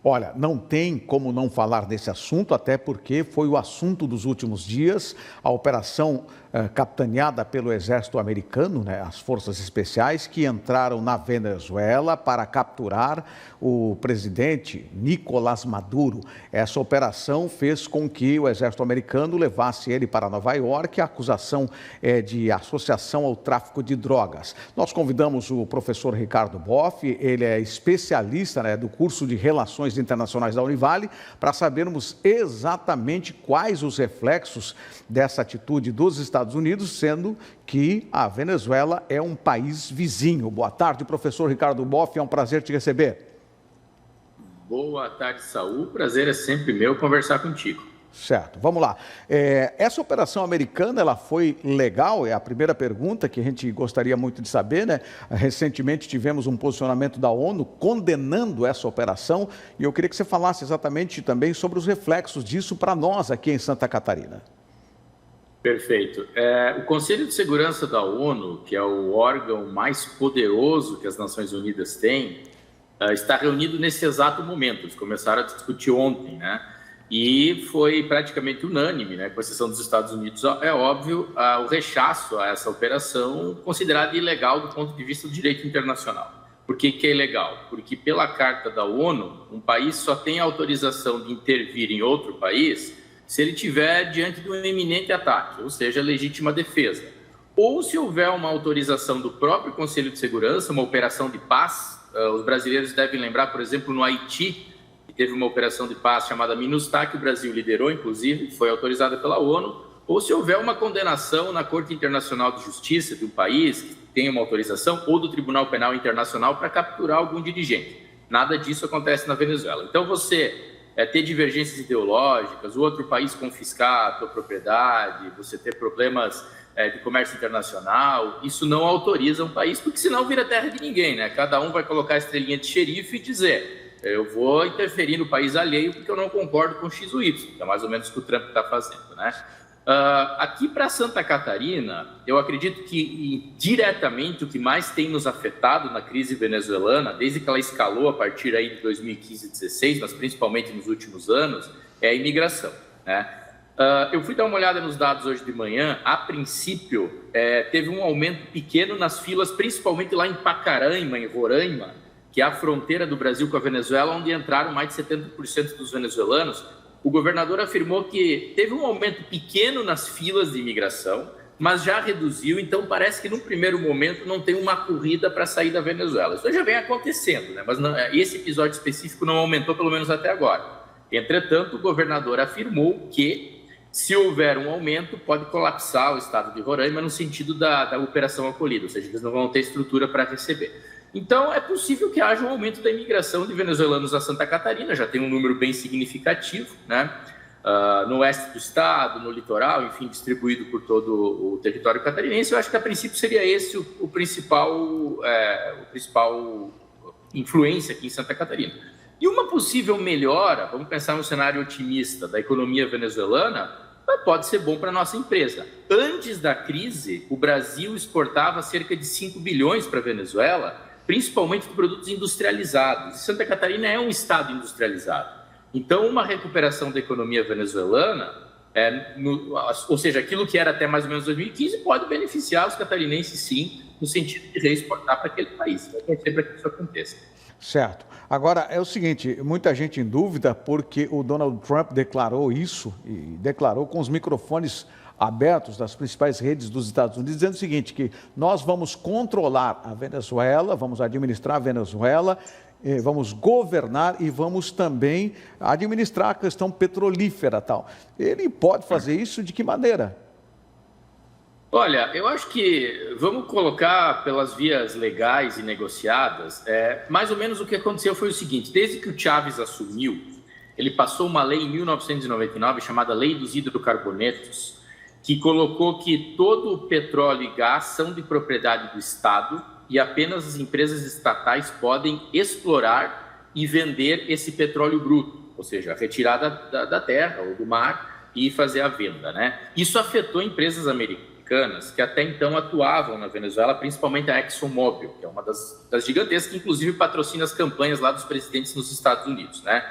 Olha, não tem como não falar desse assunto, até porque foi o assunto dos últimos dias, a operação capitaneada pelo exército americano, né, as forças especiais, que entraram na Venezuela para capturar o presidente Nicolás Maduro. Essa operação fez com que o exército americano levasse ele para Nova York. A acusação é de associação ao tráfico de drogas. Nós convidamos o professor Ricardo Boff, ele é especialista, né, do curso de Relações Internacionais da Univale, para sabermos exatamente quais os reflexos dessa atitude dos Estados Unidos, sendo que a Venezuela é um país vizinho. Boa tarde, professor Ricardo Boff, é um prazer te receber. Boa tarde, Saul. Prazer é sempre meu conversar contigo. Certo, vamos lá. Essa operação americana, ela foi legal? É a primeira pergunta que a gente gostaria muito de saber, né? Recentemente tivemos um posicionamento da ONU condenando essa operação e eu queria que você falasse exatamente também sobre os reflexos disso para nós aqui em Santa Catarina. Perfeito. O Conselho de Segurança da ONU, que é o órgão mais poderoso que as Nações Unidas têm, está reunido nesse exato momento. Eles começaram a discutir ontem, né? E foi praticamente unânime, né? Com exceção dos Estados Unidos, é óbvio, o rechaço a essa operação considerada ilegal do ponto de vista do direito internacional. Por que é ilegal? Porque pela Carta da ONU, um país só tem autorização de intervir em outro país se ele estiver diante de um iminente ataque, ou seja, legítima defesa. Ou se houver uma autorização do próprio Conselho de Segurança, uma operação de paz. Os brasileiros devem lembrar, por exemplo, no Haiti, que teve uma operação de paz chamada MINUSTAH, que o Brasil liderou, inclusive, foi autorizada pela ONU, ou se houver uma condenação na Corte Internacional de Justiça de um país que tem uma autorização, ou do Tribunal Penal Internacional para capturar algum dirigente. Nada disso acontece na Venezuela. Então, você ter divergências ideológicas, o outro país confiscar a tua propriedade, você ter problemas de comércio internacional, isso não autoriza um país, porque senão vira terra de ninguém, né? Cada um vai colocar a estrelinha de xerife e dizer: eu vou interferir no país alheio porque eu não concordo com X ou Y, que é mais ou menos o que o Trump está fazendo, né? Aqui para Santa Catarina, eu acredito que diretamente o que mais tem nos afetado na crise venezuelana, desde que ela escalou a partir aí de 2015 e 2016, mas principalmente nos últimos anos, é a imigração, né? Eu fui dar uma olhada nos dados hoje de manhã. A princípio, teve um aumento pequeno nas filas, principalmente lá em Pacaraima, em Roraima, que é a fronteira do Brasil com a Venezuela, onde entraram mais de 70% dos venezuelanos. O governador afirmou que teve um aumento pequeno nas filas de imigração, mas já reduziu, então parece que num primeiro momento não tem uma corrida para sair da Venezuela. Isso já vem acontecendo, né? Mas não, esse episódio específico não aumentou, pelo menos até agora. Entretanto, o governador afirmou que, se houver um aumento, pode colapsar o estado de Roraima no sentido da operação acolhida, ou seja, eles não vão ter estrutura para receber. Então, é possível que haja um aumento da imigração de venezuelanos a Santa Catarina, já tem um número bem significativo, né? No oeste do estado, no litoral, enfim, distribuído por todo o território catarinense. Eu acho que, a princípio, seria esse o principal influência aqui em Santa Catarina. E uma possível melhora, vamos pensar no cenário otimista da economia venezuelana, pode ser bom para a nossa empresa. Antes da crise, o Brasil exportava cerca de 5 bilhões para a Venezuela, principalmente de produtos industrializados. E Santa Catarina é um estado industrializado. Então, uma recuperação da economia venezuelana, ou seja, aquilo que era até mais ou menos 2015, pode beneficiar os catarinenses, sim, no sentido de reexportar para aquele país. Vai torcer para que isso aconteça. Certo. Agora, é o seguinte, muita gente em dúvida porque o Donald Trump declarou isso, e declarou com os microfones abertos das principais redes dos Estados Unidos, dizendo o seguinte, que nós vamos controlar a Venezuela, vamos administrar a Venezuela, vamos governar e vamos também administrar a questão petrolífera e tal. Ele pode fazer isso de que maneira? Olha, eu acho que vamos colocar pelas vias legais e negociadas. Mais ou menos o que aconteceu foi o seguinte: desde que o Chávez assumiu, ele passou uma lei em 1999 chamada Lei dos Hidrocarbonetos, que colocou que todo o petróleo e gás são de propriedade do Estado e apenas as empresas estatais podem explorar e vender esse petróleo bruto, ou seja, retirar da terra ou do mar e fazer a venda, né? Isso afetou empresas americanas americanas que até então atuavam na Venezuela, principalmente a ExxonMobil, que é uma das gigantescas que inclusive patrocina as campanhas lá dos presidentes nos Estados Unidos, né?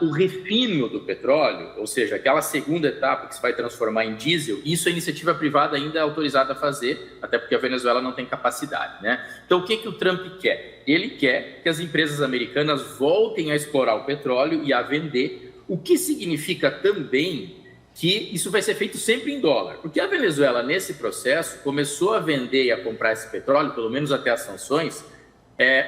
O refino do petróleo, ou seja, aquela segunda etapa que se vai transformar em diesel, isso a iniciativa privada ainda é autorizada a fazer, até porque a Venezuela não tem capacidade, né? Então, o que o Trump quer? Ele quer que as empresas americanas voltem a explorar o petróleo e a vender, o que significa também que isso vai ser feito sempre em dólar, porque a Venezuela, nesse processo, começou a vender e a comprar esse petróleo, pelo menos até as sanções,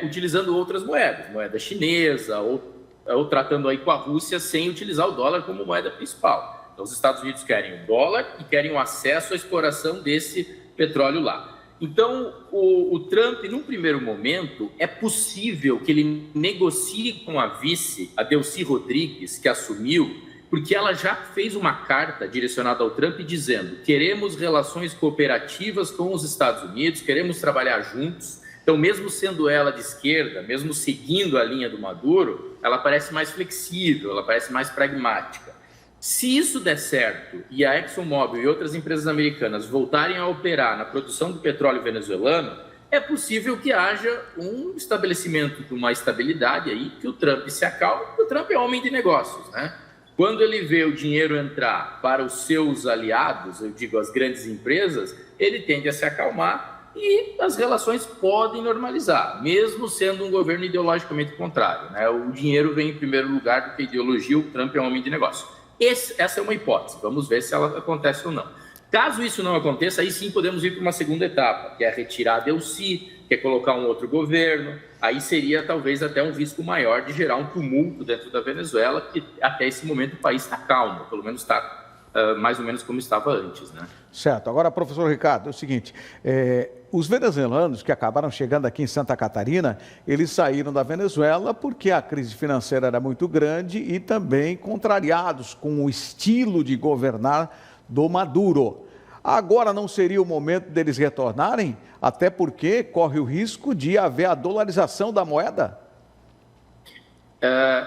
utilizando outras moedas, moeda chinesa ou tratando aí com a Rússia sem utilizar o dólar como moeda principal. Então, os Estados Unidos querem o dólar e querem o acesso à exploração desse petróleo lá. Então, o Trump, num primeiro momento, é possível que ele negocie com a vice, a Delcy Rodrigues, que assumiu, porque ela já fez uma carta direcionada ao Trump dizendo: queremos relações cooperativas com os Estados Unidos, queremos trabalhar juntos. Então, mesmo sendo ela de esquerda, mesmo seguindo a linha do Maduro, ela parece mais flexível, ela parece mais pragmática. Se isso der certo e a ExxonMobil e outras empresas americanas voltarem a operar na produção do petróleo venezuelano, é possível que haja um estabelecimento de uma estabilidade aí, que o Trump se acalme, porque o Trump é homem de negócios, né? Quando ele vê o dinheiro entrar para os seus aliados, eu digo as grandes empresas, ele tende a se acalmar e as relações podem normalizar, mesmo sendo um governo ideologicamente contrário, né? O dinheiro vem em primeiro lugar do que a ideologia, o Trump é um homem de negócio. Essa é uma hipótese, vamos ver se ela acontece ou não. Caso isso não aconteça, aí sim podemos ir para uma segunda etapa, que é retirar a Delcy, que é colocar um outro governo. Aí seria talvez até um risco maior de gerar um tumulto dentro da Venezuela, que até esse momento o país está calmo, pelo menos está mais ou menos como estava antes, né? Certo. Agora, professor Ricardo, é o seguinte, os venezuelanos que acabaram chegando aqui em Santa Catarina, eles saíram da Venezuela porque a crise financeira era muito grande e também contrariados com o estilo de governar do Maduro. Agora não seria o momento deles retornarem, até porque corre o risco de haver a dolarização da moeda?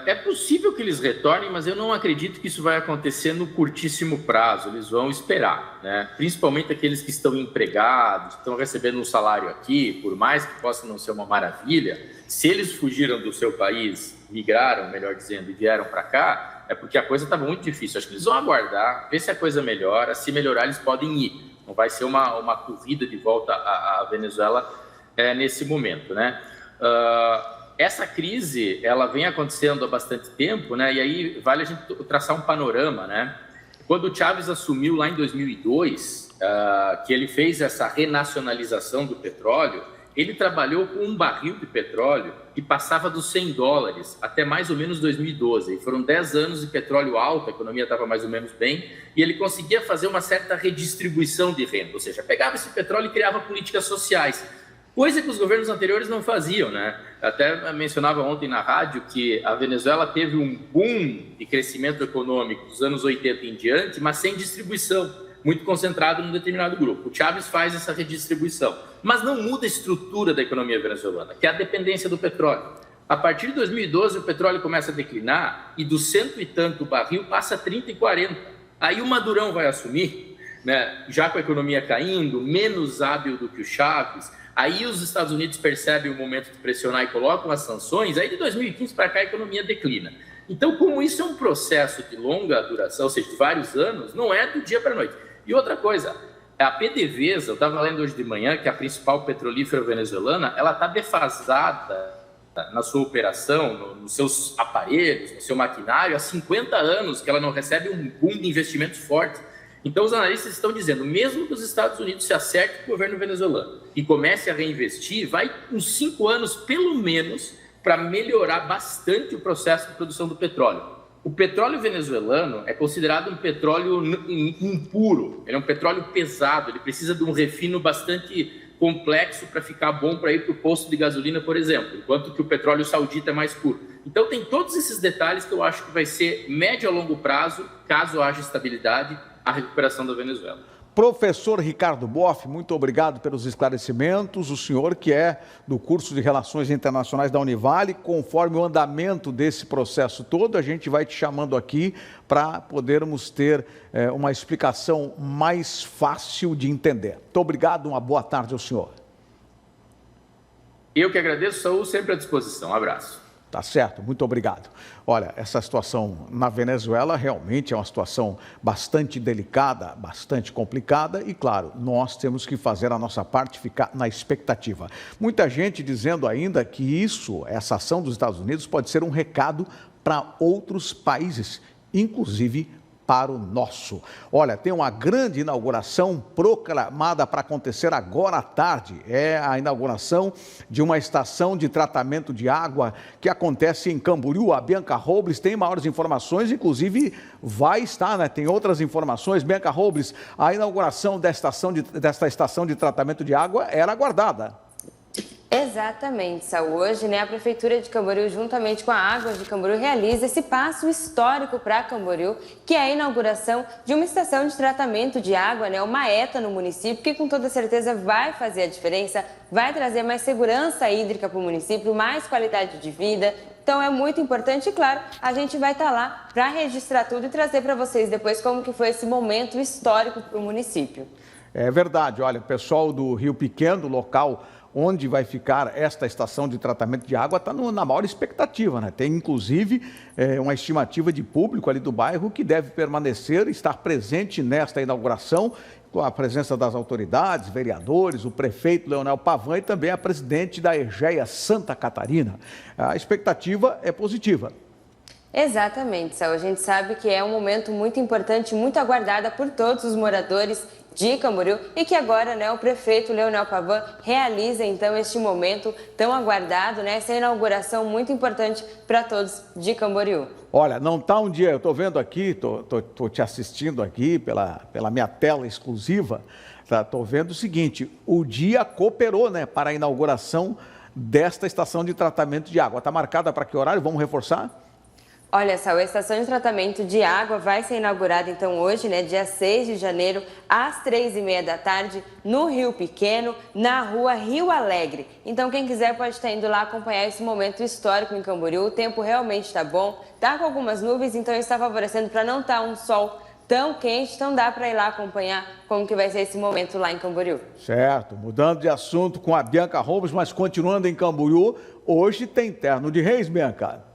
É possível que eles retornem, mas eu não acredito que isso vai acontecer no curtíssimo prazo. Eles vão esperar, né? Principalmente aqueles que estão empregados, que estão recebendo um salário aqui, por mais que possa não ser uma maravilha, se eles fugiram do seu país, migraram, melhor dizendo, e vieram para cá, é porque a coisa estava muito difícil. Acho que eles vão aguardar, ver se a coisa melhora. Se melhorar, eles podem ir. Não vai ser uma corrida de volta à Venezuela nesse momento, né? Essa crise, ela vem acontecendo há bastante tempo, né? E aí vale a gente traçar um panorama, né? Quando o Chávez assumiu lá em 2002, que ele fez essa renacionalização do petróleo, ele trabalhou com um barril de petróleo que passava dos $100 até mais ou menos 2012. E foram 10 anos de petróleo alto, a economia estava mais ou menos bem, e ele conseguia fazer uma certa redistribuição de renda, ou seja, pegava esse petróleo e criava políticas sociais. Coisa que os governos anteriores não faziam, né? Até mencionava ontem na rádio que a Venezuela teve um boom de crescimento econômico dos anos 80 em diante, mas sem distribuição, muito concentrado num determinado grupo. O Chávez faz essa redistribuição, mas não muda a estrutura da economia venezuelana, que é a dependência do petróleo. A partir de 2012, o petróleo começa a declinar e do 100 e tanto barril passa a 30 e 40. Aí o Madurão vai assumir, né? Já com a economia caindo, menos hábil do que o Chávez. Aí os Estados Unidos percebem o momento de pressionar e colocam as sanções, aí de 2015 para cá a economia declina. Então, como isso é um processo de longa duração, ou seja, de vários anos, não é do dia para a noite. E outra coisa, a PDVSA, eu estava lendo hoje de manhã que a principal petrolífera venezuelana, ela está defasada na sua operação, nos seus aparelhos, no seu maquinário, há 50 anos que ela não recebe um boom de investimentos fortes. Então, os analistas estão dizendo, mesmo que os Estados Unidos se acertem com o governo venezuelano e comece a reinvestir, vai uns 5 anos, pelo menos, para melhorar bastante o processo de produção do petróleo. O petróleo venezuelano é considerado um petróleo impuro, ele é um petróleo pesado, ele precisa de um refino bastante complexo para ficar bom para ir para o posto de gasolina, por exemplo, enquanto que o petróleo saudita é mais puro. Então, tem todos esses detalhes que eu acho que vai ser médio a longo prazo, caso haja estabilidade, a recuperação da Venezuela. Professor Ricardo Boff, muito obrigado pelos esclarecimentos. O senhor que é do curso de Relações Internacionais da Univale, conforme o andamento desse processo todo, a gente vai te chamando aqui para podermos ter uma explicação mais fácil de entender. Muito obrigado, uma boa tarde ao senhor. Eu que agradeço, Saul, sempre à disposição. Um abraço. Tá certo, muito obrigado. Olha, essa situação na Venezuela realmente é uma situação bastante delicada, bastante complicada e, claro, nós temos que fazer a nossa parte, ficar na expectativa. Muita gente dizendo ainda que essa ação dos Estados Unidos pode ser um recado para outros países, inclusive para o nosso. Olha, tem uma grande inauguração proclamada para acontecer agora à tarde. É a inauguração de uma estação de tratamento de água que acontece em Camboriú. A Bianca Robles tem maiores informações, inclusive vai estar, né? Tem outras informações. Bianca Robles, a inauguração desta estação de tratamento de água era aguardada. Exatamente, Saul. Hoje, né, a Prefeitura de Camboriú, juntamente com a Águas de Camboriú, realiza esse passo histórico para Camboriú, que é a inauguração de uma estação de tratamento de água, né, uma ETA no município, que com toda certeza vai fazer a diferença, vai trazer mais segurança hídrica para o município, mais qualidade de vida. Então é muito importante e, claro, a gente vai estar lá para registrar tudo e trazer para vocês depois como que foi esse momento histórico para o município. É verdade. Olha, o pessoal do Rio Pequeno, local onde vai ficar esta estação de tratamento de água, está na maior expectativa, né? Tem, inclusive, uma estimativa de público ali do bairro que deve permanecer, estar presente nesta inauguração, com a presença das autoridades, vereadores, o prefeito Leonel Pavan e também a presidente da EGEA Santa Catarina. A expectativa é positiva. Exatamente, Saul. A gente sabe que é um momento muito importante, muito aguardado por todos os moradores de Camboriú e que agora, né, o prefeito Leonel Pavan realiza então este momento tão aguardado, né, essa inauguração muito importante para todos de Camboriú. Olha, não está um dia, eu estou vendo aqui, estou te assistindo aqui pela minha tela exclusiva, estou vendo o seguinte, o dia cooperou, né, para a inauguração desta estação de tratamento de água. Está marcada para que horário? Vamos reforçar? Olha só, a estação de tratamento de água vai ser inaugurada então hoje, né, dia 6 de janeiro, às 3h30 da tarde, no Rio Pequeno, na rua Rio Alegre. Então quem quiser pode estar indo lá acompanhar esse momento histórico em Camboriú. O tempo realmente está bom, está com algumas nuvens, então está favorecendo para não estar um sol tão quente, então dá para ir lá acompanhar como que vai ser esse momento lá em Camboriú. Certo, mudando de assunto com a Bianca Robles, mas continuando em Camboriú, hoje tem Terno de Reis, Bianca.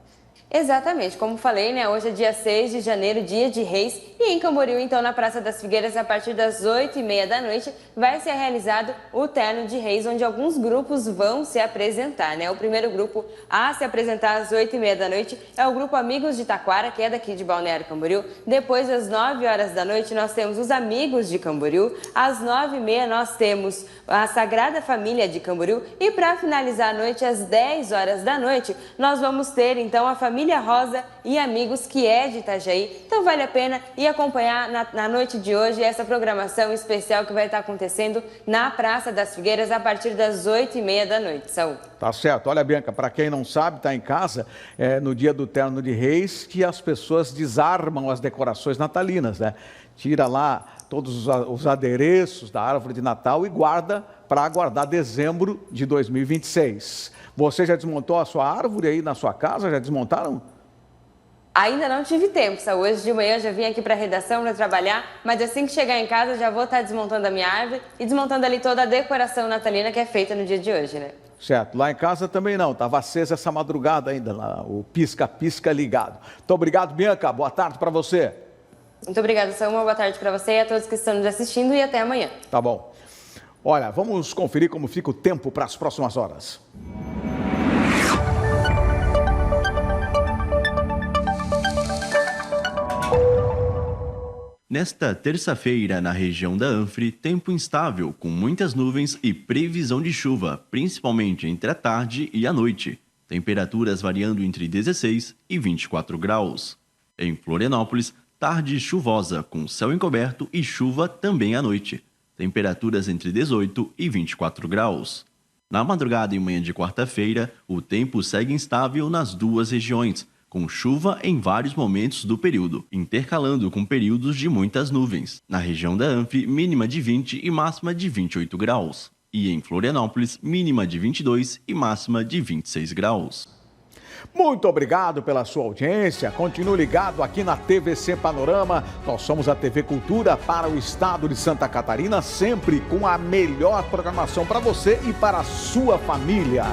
Exatamente, como falei, né? Hoje é dia 6 de janeiro, dia de Reis, e em Camboriú, então, na Praça das Figueiras, a partir das 8h30 da noite, vai ser realizado o Terno de Reis, onde alguns grupos vão se apresentar, né? O primeiro grupo a se apresentar às 8h30 da noite é o grupo Amigos de Taquara, que é daqui de Balneário Camboriú. Depois, às 9h da noite, nós temos os Amigos de Camboriú. Às 9h30, nós temos a Sagrada Família de Camboriú. E para finalizar a noite, às 10h da noite, nós vamos ter, então, a Família Rosa e Amigos, que é de Itajaí. Então vale a pena ir acompanhar na noite de hoje essa programação especial que vai estar acontecendo na Praça das Figueiras a partir das 8h30 da noite. Saúl. Tá certo. Olha, Bianca, para quem não sabe, está em casa, no dia do Terno de Reis, que as pessoas desarmam as decorações natalinas, né? Tira lá todos os adereços da árvore de Natal e guarda para aguardar dezembro de 2026. Você já desmontou a sua árvore aí na sua casa? Já desmontaram? Ainda não tive tempo, Saúl. Hoje de manhã eu já vim aqui para a redação para trabalhar, mas assim que chegar em casa já vou estar desmontando a minha árvore e desmontando ali toda a decoração natalina que é feita no dia de hoje, né? Certo. Lá em casa também não. Estava acesa essa madrugada ainda, lá, o pisca-pisca ligado. Muito obrigado, Bianca. Boa tarde para você. Muito obrigada, Saúl. Uma boa tarde para você e a todos que estão nos assistindo e até amanhã. Tá bom. Olha, vamos conferir como fica o tempo para as próximas horas. Nesta terça-feira, na região da Anfre, tempo instável, com muitas nuvens e previsão de chuva, principalmente entre a tarde e a noite. Temperaturas variando entre 16 e 24 graus. Em Florianópolis, tarde chuvosa, com céu encoberto e chuva também à noite. Temperaturas entre 18 e 24 graus. Na madrugada e manhã de quarta-feira, o tempo segue instável nas duas regiões, com chuva em vários momentos do período, intercalando com períodos de muitas nuvens. Na região da Anfre, mínima de 20 e máxima de 28 graus. E em Florianópolis, mínima de 22 e máxima de 26 graus. Muito obrigado pela sua audiência. Continue ligado aqui na TVC Panorama. Nós somos a TV Cultura para o estado de Santa Catarina, sempre com a melhor programação para você e para a sua família.